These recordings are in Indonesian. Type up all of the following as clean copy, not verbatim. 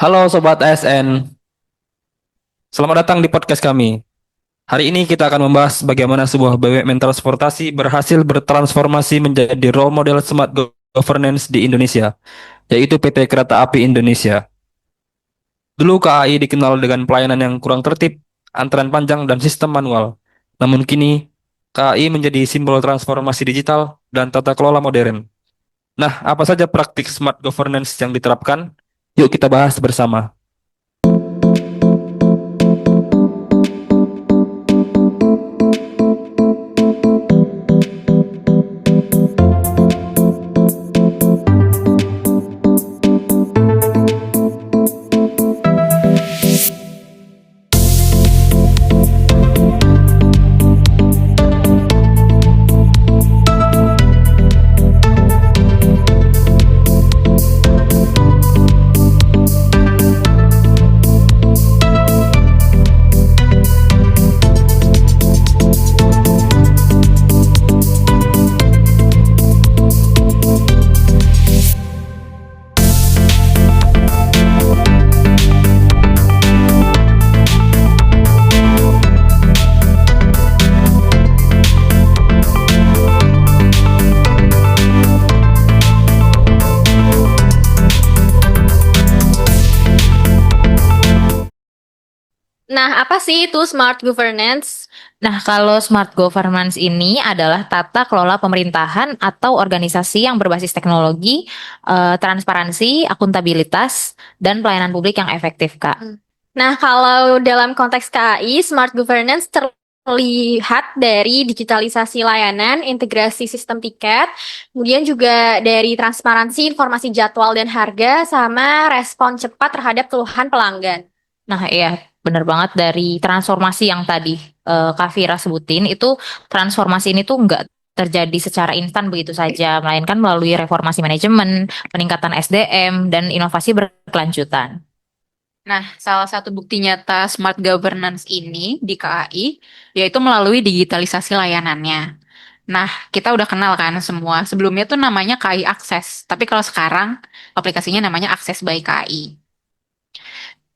Halo Sobat ASN, selamat datang di podcast kami. Hari ini kita akan membahas bagaimana sebuah BUMN transportasi berhasil bertransformasi menjadi role model smart governance di Indonesia, yaitu PT Kereta Api Indonesia. Dulu KAI dikenal dengan pelayanan yang kurang tertib, antrean panjang, dan sistem manual. Namun kini, KAI menjadi simbol transformasi digital dan tata kelola modern. Nah, apa saja praktik smart governance yang diterapkan? Yuk kita bahas bersama. Nah, apa sih itu smart governance? Nah, kalau smart governance ini adalah tata kelola pemerintahan atau organisasi yang berbasis teknologi, transparansi, akuntabilitas, dan pelayanan publik yang efektif, Kak. Nah, kalau dalam konteks KAI, smart governance terlihat dari digitalisasi layanan, integrasi sistem tiket, kemudian juga dari transparansi informasi jadwal dan harga, sama respon cepat terhadap keluhan pelanggan. Nah, iya, benar banget dari transformasi yang tadi Kak Fira sebutin, itu transformasi ini tuh nggak terjadi secara instan begitu saja, melainkan melalui reformasi manajemen, peningkatan SDM, dan inovasi berkelanjutan. Nah, salah satu bukti nyata smart governance ini di KAI yaitu melalui digitalisasi layanannya. Nah, kita udah kenal kan semua. Sebelumnya tuh namanya KAI Akses, tapi kalau sekarang aplikasinya namanya Akses by KAI.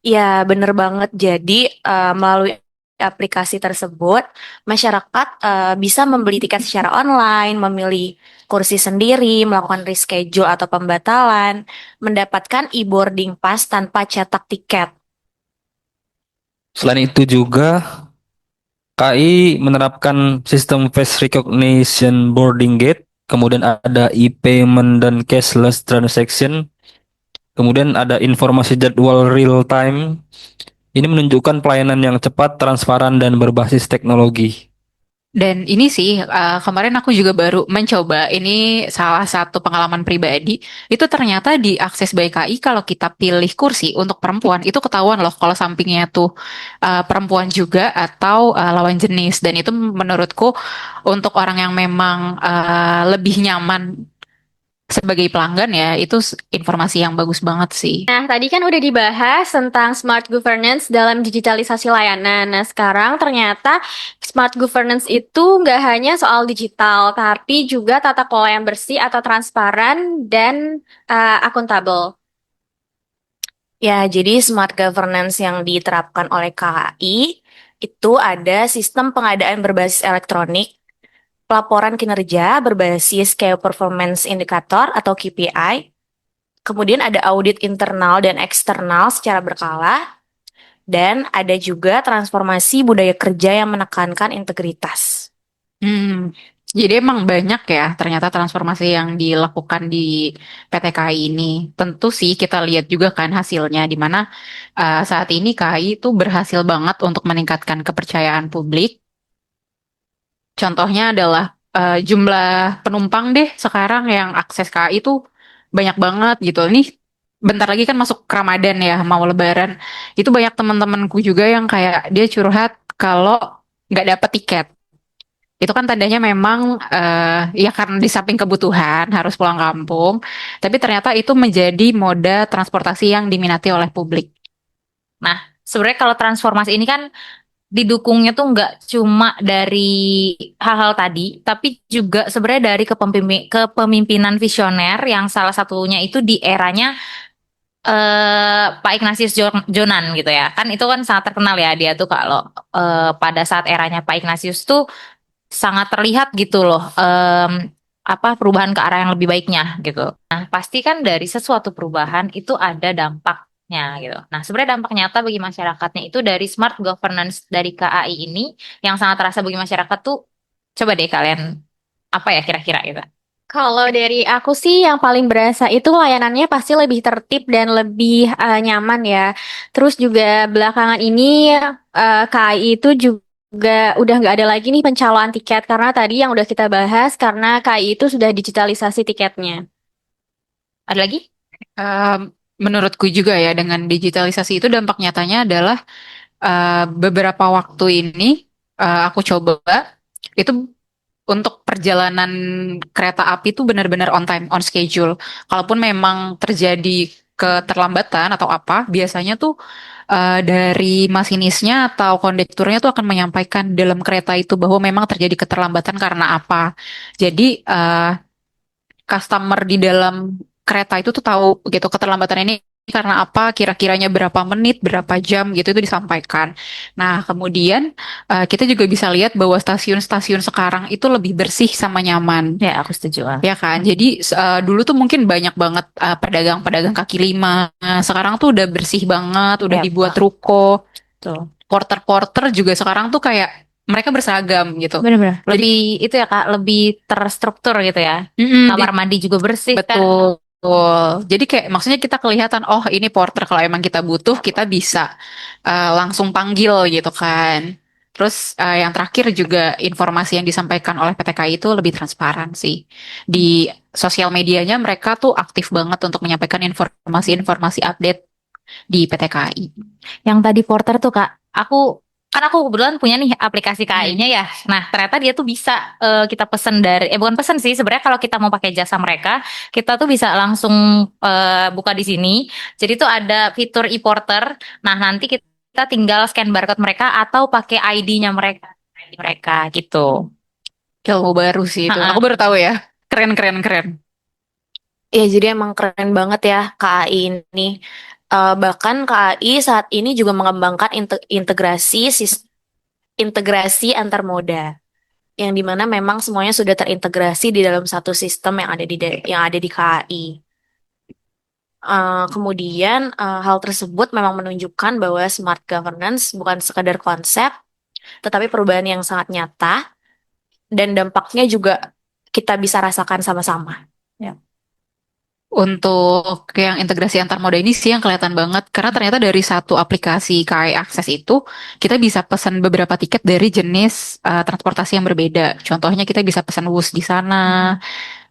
Ya, bener banget. Jadi, melalui aplikasi tersebut, masyarakat bisa membeli tiket secara online, memilih kursi sendiri, melakukan reschedule atau pembatalan, mendapatkan e-boarding pass tanpa cetak tiket. Selain itu juga KAI menerapkan sistem face recognition boarding gate, kemudian ada e-payment dan cashless transaction, kemudian ada informasi jadwal real time. Ini menunjukkan pelayanan yang cepat, transparan, dan berbasis teknologi. Dan ini sih, kemarin aku juga baru mencoba, ini salah satu pengalaman pribadi, itu ternyata di Akses by KAI kalau kita pilih kursi untuk perempuan, itu ketahuan loh kalau sampingnya tuh perempuan juga atau lawan jenis. Dan itu menurutku untuk orang yang memang lebih nyaman sebagai pelanggan ya, itu informasi yang bagus banget sih. Nah, tadi kan udah dibahas tentang smart governance dalam digitalisasi layanan. Nah, sekarang ternyata smart governance itu nggak hanya soal digital, tapi juga tata kelola yang bersih atau transparan dan akuntabel. Ya, jadi smart governance yang diterapkan oleh KAI itu ada sistem pengadaan berbasis elektronik, pelaporan kinerja berbasis Key Performance Indicator atau KPI, kemudian ada audit internal dan eksternal secara berkala, dan ada juga transformasi budaya kerja yang menekankan integritas. Jadi emang banyak ya ternyata transformasi yang dilakukan di PT KAI ini. Tentu sih kita lihat juga kan hasilnya di mana saat ini KAI itu berhasil banget untuk meningkatkan kepercayaan publik. Contohnya adalah jumlah penumpang deh sekarang yang akses KAI itu banyak banget gitu. Ini bentar lagi kan masuk Ramadan ya, mau Lebaran. Itu banyak teman-temanku juga yang kayak dia curhat kalau nggak dapet tiket. Itu kan tandanya memang ya karena di samping kebutuhan harus pulang kampung, tapi ternyata itu menjadi moda transportasi yang diminati oleh publik. Nah, sebenarnya kalau transformasi ini kan didukungnya tuh nggak cuma dari hal-hal tadi, tapi juga sebenarnya dari kepemimpinan visioner yang salah satunya itu di eranya Pak Ignatius Jonan gitu ya. Kan itu kan sangat terkenal ya dia tuh kalau pada saat eranya Pak Ignatius tuh sangat terlihat gitu loh apa perubahan ke arah yang lebih baiknya gitu. Nah, pasti kan dari sesuatu perubahan itu ada dampaknya gitu. Nah, sebenarnya dampak nyata bagi masyarakatnya itu dari smart governance dari KAI ini yang sangat terasa bagi masyarakat tuh coba deh kalian apa ya kira-kira gitu. Kalau dari aku sih yang paling berasa itu layanannya pasti lebih tertib dan lebih nyaman ya. Terus juga belakangan ini KAI itu juga udah nggak ada lagi nih pencaloan tiket karena tadi yang udah kita bahas karena KAI itu sudah digitalisasi tiketnya. Ada lagi? Menurutku juga ya dengan digitalisasi itu dampak nyatanya adalah beberapa waktu ini aku coba itu untuk perjalanan kereta api itu benar-benar on time, on schedule. Kalaupun memang terjadi keterlambatan atau apa, biasanya tuh dari masinisnya atau kondekturnya tuh akan menyampaikan dalam kereta itu bahwa memang terjadi keterlambatan karena apa. Jadi customer di dalam kereta itu tuh tahu gitu keterlambatan ini karena apa, kira-kiranya berapa menit, berapa jam gitu itu disampaikan. Nah, kemudian kita juga bisa lihat bahwa stasiun-stasiun sekarang itu lebih bersih sama nyaman. Ya, aku setuju. Ya kan, jadi dulu tuh mungkin banyak banget pedagang-pedagang kaki lima. Sekarang tuh udah bersih banget, udah Ya, dibuat ruko. betul. Porter-porter juga sekarang tuh kayak mereka berseragam gitu. Benar-benar. Jadi Lebih itu ya Kak, lebih terstruktur gitu ya. mm-mm, Kamar mandi juga bersih kan. betul. Betul. Jadi kayak maksudnya kita kelihatan, oh ini porter kalau emang kita butuh kita bisa langsung panggil gitu kan. Terus yang terakhir juga informasi yang disampaikan oleh PTKI itu lebih transparan sih. Di sosial medianya mereka tuh aktif banget untuk menyampaikan informasi-informasi update di PTKI. Yang tadi porter tuh Kak, aku kebetulan punya nih aplikasi KAI-nya ya. Nah, ternyata dia tuh bisa kita pesen dari bukan pesen sih, sebenarnya kalau kita mau pakai jasa mereka, kita tuh bisa langsung buka di sini. Jadi tuh ada fitur e-porter. Nah, nanti kita tinggal scan barcode mereka atau pakai ID-nya mereka gitu. Ilmu baru sih itu. Ha-ha. Aku baru tahu ya. Keren, keren, keren. Ya, jadi emang keren banget ya KAI ini. Bahkan KAI saat ini juga mengembangkan integrasi antar moda, yang dimana memang semuanya sudah terintegrasi di dalam satu sistem yang ada di KAI. Kemudian hal tersebut memang menunjukkan bahwa smart governance bukan sekadar konsep, tetapi perubahan yang sangat nyata dan dampaknya juga kita bisa rasakan sama-sama. Untuk yang integrasi antar moda ini sih yang kelihatan banget karena ternyata dari satu aplikasi KAI Akses itu kita bisa pesan beberapa tiket dari jenis transportasi yang berbeda. Contohnya kita bisa pesan WUS di sana,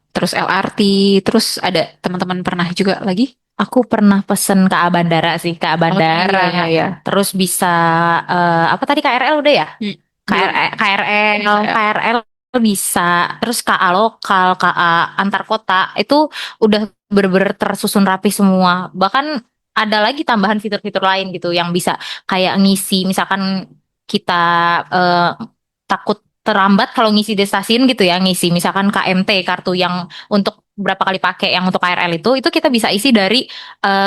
terus LRT, terus ada teman-teman pernah juga lagi. Aku pernah pesen ke Bandara sih, ke Bandara. iya, iya. Terus bisa apa tadi KRL udah ya? KRL bisa, terus KA lokal, KA antar kota itu udah bener-bener tersusun rapi semua. Bahkan ada lagi tambahan fitur-fitur lain gitu yang bisa kayak ngisi, misalkan kita takut terlambat kalau ngisi di stasiun gitu ya, ngisi misalkan KMT kartu yang untuk berapa kali pakai yang untuk KRL itu kita bisa isi dari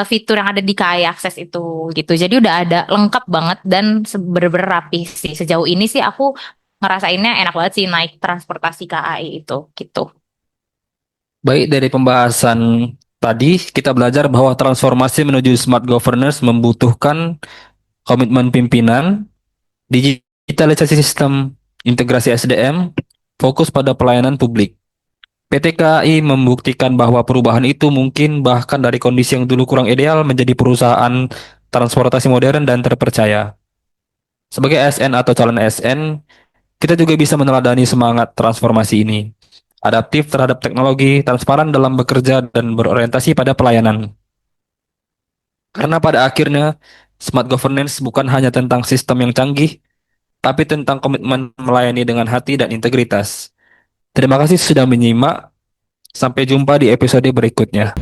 fitur yang ada di KAI Akses itu gitu. Jadi udah ada lengkap banget dan bener-bener rapi sih. Sejauh ini sih aku ngerasainnya enak banget sih naik transportasi KAI itu gitu. Baik, dari pembahasan tadi kita belajar bahwa transformasi menuju smart governance membutuhkan komitmen pimpinan, digitalisasi sistem, integrasi SDM, fokus pada pelayanan publik. PT KAI membuktikan bahwa perubahan itu mungkin bahkan dari kondisi yang dulu kurang ideal menjadi perusahaan transportasi modern dan terpercaya. Sebagai ASN atau calon ASN, kita juga bisa meneladani semangat transformasi ini. Adaptif terhadap teknologi, transparan dalam bekerja, dan berorientasi pada pelayanan. Karena pada akhirnya, smart governance bukan hanya tentang sistem yang canggih, tapi tentang komitmen melayani dengan hati dan integritas. Terima kasih sudah menyimak. Sampai jumpa di episode berikutnya.